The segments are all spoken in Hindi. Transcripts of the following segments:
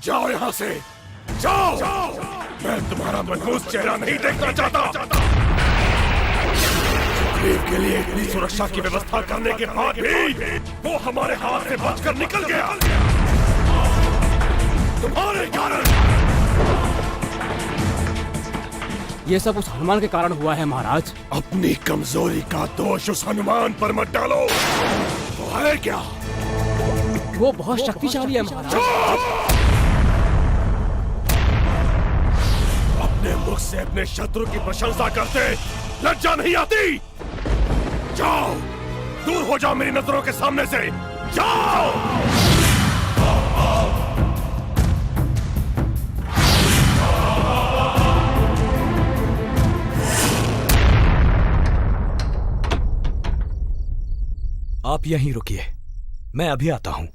जाओ यहाँ से, जाओ, मैं तुम्हारा मनहूस चेहरा नहीं देखना चाहता। सुग्रीव के लिए इतनी सुरक्षा की व्यवस्था करने के बाद भी वो हमारे हाथ से बचकर निकल गया, तुम्हारे कारण। ये सब उस हनुमान के कारण हुआ है महाराज। अपनी कमजोरी का दोष उस हनुमान पर मत डालो। वो है क्या? वो बहुत शक्तिशाली है महाराज। अपने मुख से अपने शत्रु की प्रशंसा करते लज्जा नहीं आती? जाओ, दूर हो जाओ मेरी नजरों के सामने से, जाओ। आप यहीं रुकिए, मैं अभी आता हूं।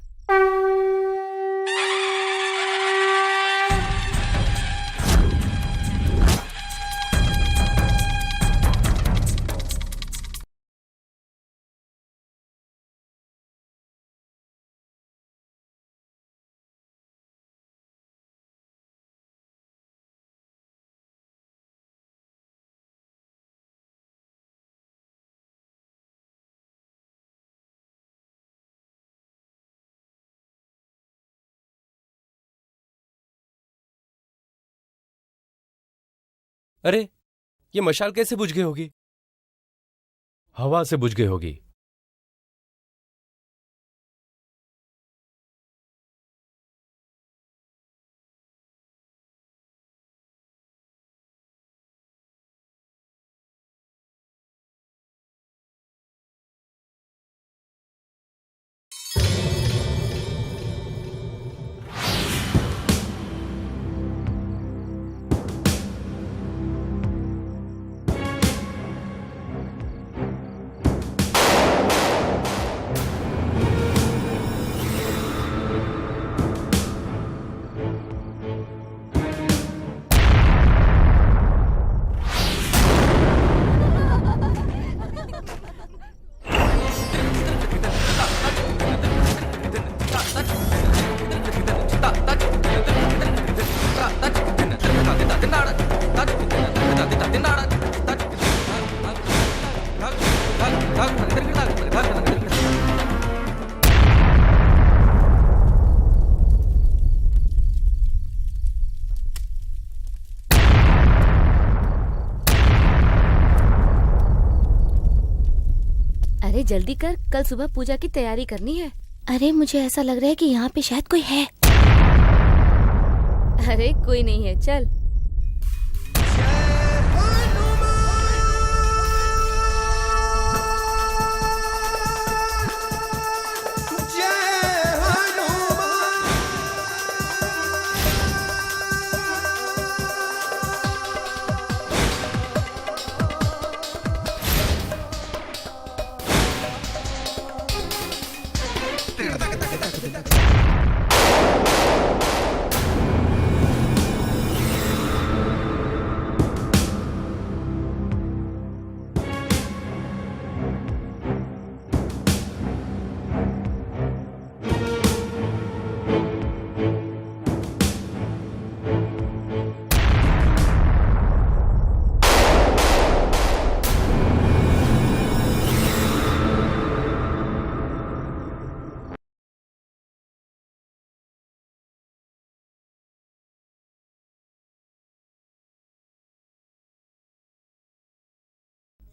अरे, ये मशाल कैसे बुझ गई होगी? हवा से बुझ गई होगी। अरे जल्दी कर, कल सुबह पूजा की तैयारी करनी है। अरे मुझे ऐसा लग रहा है कि यहाँ पे शायद कोई है। अरे कोई नहीं है, चल।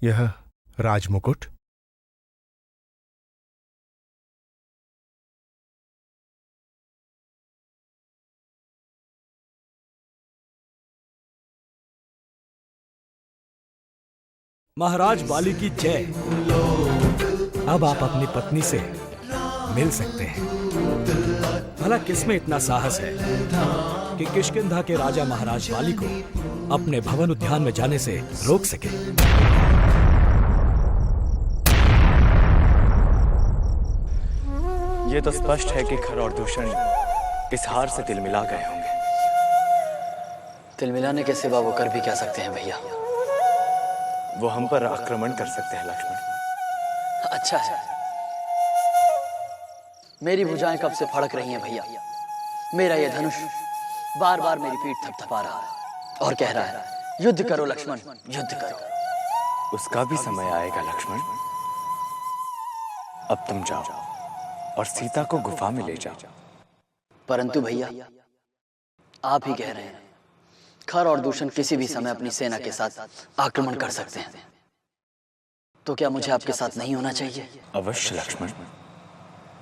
यह राजमुकुट? महाराज बाली की जय। अब आप अपनी पत्नी से मिल सकते हैं। भला किसमें इतना साहस है कि किष्किंधा के राजा महाराज बाली को अपने भवन उद्यान में जाने से रोक सके? ये तो स्पष्ट है कि खर और दूषण इस हार से तिल मिला गए होंगे। तिल मिलाने के सिवा वो कर भी क्या सकते हैं भैया? वो हम पर आक्रमण कर सकते हैं लक्ष्मण। अच्छा है, मेरी भुजाएं कब से फड़क रही हैं भैया। मेरा ये धनुष बार बार मेरी पीठ थपथपा रहा है और कह रहा है, युद्ध करो लक्ष्मण, युद्ध करो। उसका भी समय आएगा लक्ष्मण। अब तुम जाओ और सीता को गुफा में ले जाओ। परंतु भैया, आप ही कह रहे हैं, खर और दूषण किसी भी समय अपनी सेना के साथ आक्रमण कर सकते हैं, तो क्या मुझे आपके साथ नहीं होना चाहिए? अवश्य लक्ष्मण,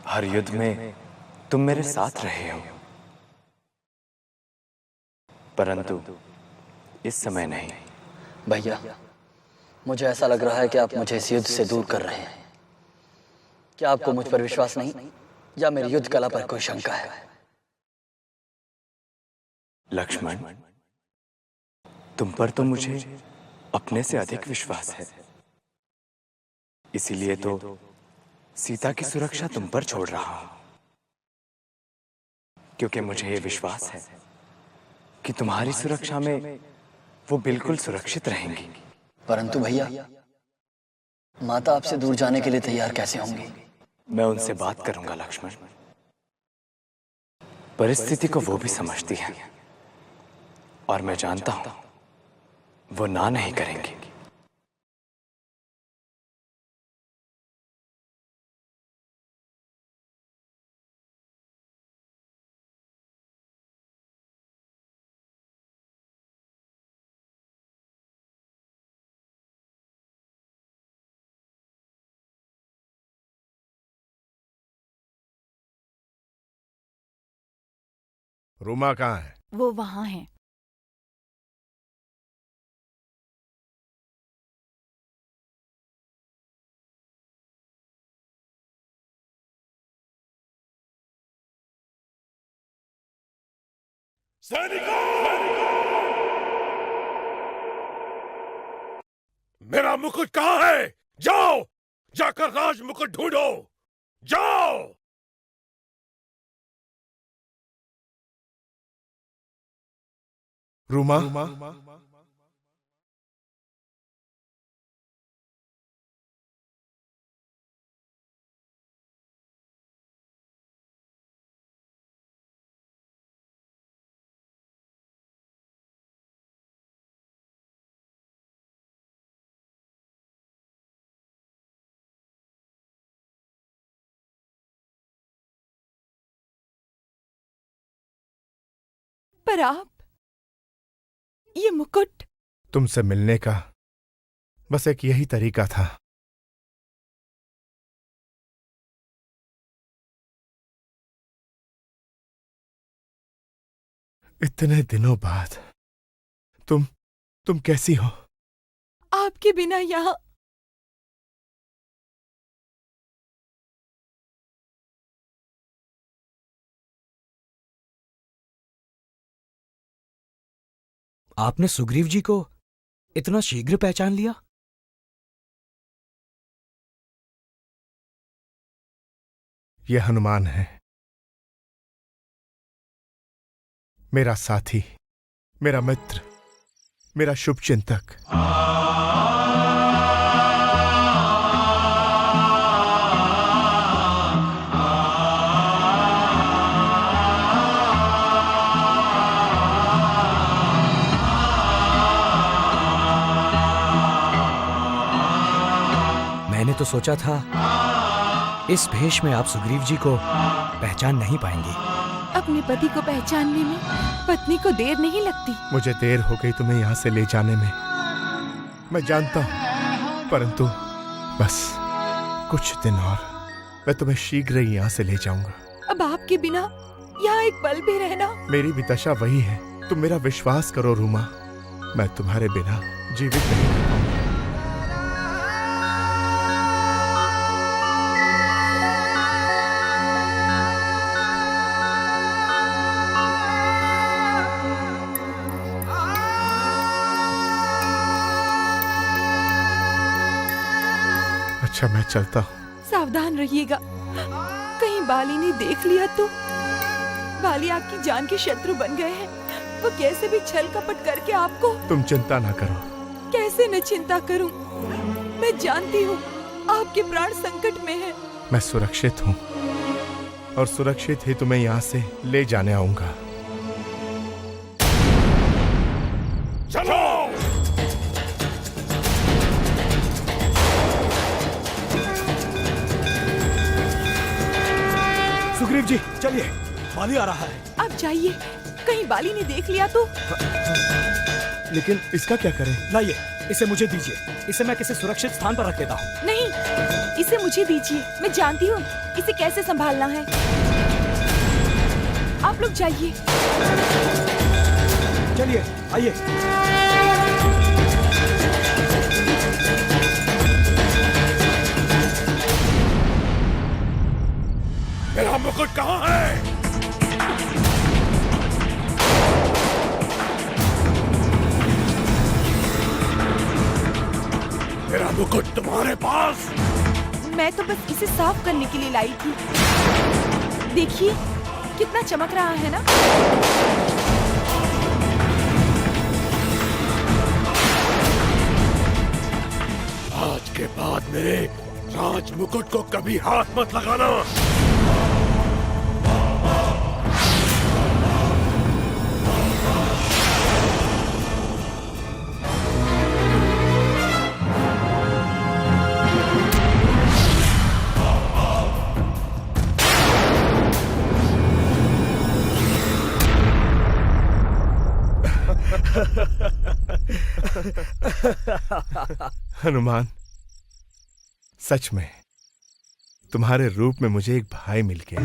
हर युद्ध में तुम मेरे साथ रहे हो, परंतु इस समय नहीं। भैया, मुझे ऐसा लग रहा है कि आप मुझे इस युद्ध से दूर कर रहे हैं। क्या आपको मुझ पर विश्वास नहीं, या मेरी युद्ध कला पर कोई शंका है? लक्ष्मण, तुम पर तो मुझे अपने से अधिक विश्वास है, इसीलिए तो सीता की सुरक्षा तुम पर छोड़ रहा हूं, क्योंकि मुझे यह विश्वास है कि तुम्हारी सुरक्षा में वो बिल्कुल सुरक्षित रहेंगी। परंतु भैया, माता आपसे दूर जाने के लिए तैयार कैसे होंगी? मैं उनसे बात करूंगा लक्ष्मण। परिस्थिति को वो भी समझती है और मैं जानता हूं वो ना नहीं करेंगी। रूमा कहाँ है? वो वहाँ है। सैनिकों! मेरा मुकुट कहाँ है? जाओ, जाकर राज मुकुट ढूंढो, जाओ। रूमा, पर आप, ये मुकुट तुमसे मिलने का बस एक यही तरीका था। इतने दिनों बाद तुम कैसी हो? आपके बिना यहाँ आपने सुग्रीव जी को इतना शीघ्र पहचान लिया? यह हनुमान है, मेरा साथी, मेरा मित्र, मेरा शुभचिंतक। मैंने तो सोचा था इस भेष में आप सुग्रीव जी को पहचान नहीं पाएंगी। अपने पति को पहचानने में पत्नी को देर नहीं लगती। मुझे देर हो गई तुम्हें यहाँ से ले जाने में, मैं जानता हूँ, परंतु बस कुछ दिन और मैं तुम्हें शीघ्र ही यहाँ से ले जाऊंगा। अब आपके बिना यहाँ एक पल भी रहना। मेरी भी दशा वही है, तुम मेरा विश्वास करो रूमा, मैं तुम्हारे बिना जीवित नहीं रह पाऊंगा। अच्छा, मैं चलता हूँ। सावधान रहिएगा, कहीं बाली ने देख लिया तो। बाली आपकी जान के शत्रु बन गए हैं, वो कैसे भी छल कपट करके आपको। तुम चिंता ना करो। कैसे न चिंता करूं, मैं जानती हूँ आपके प्राण संकट में है। मैं सुरक्षित हूँ, और सुरक्षित ही तुम्हें यहां से ले जाने आऊंगा। चलो। सुग्रीव जी चलिए, बाली आ रहा है। आप जाइए, कहीं बाली ने देख लिया तो। लेकिन इसका क्या करें? लाइए, इसे मुझे दीजिए, इसे मैं किसी सुरक्षित स्थान पर रख देता हूँ। नहीं, इसे मुझे दीजिए, मैं जानती हूँ इसे कैसे संभालना है। आप लोग जाइए। चलिए आइए। मेरा मुकुट कहाँ है? मेरा मुकुट तुम्हारे पास? मैं तो बस इसे साफ करने के लिए लाई थी। देखिए कितना चमक रहा है ना। आज के बाद मेरे राज मुकुट को कभी हाथ मत लगाना। हनुमान, सच में तुम्हारे रूप में मुझे एक भाई मिल गया।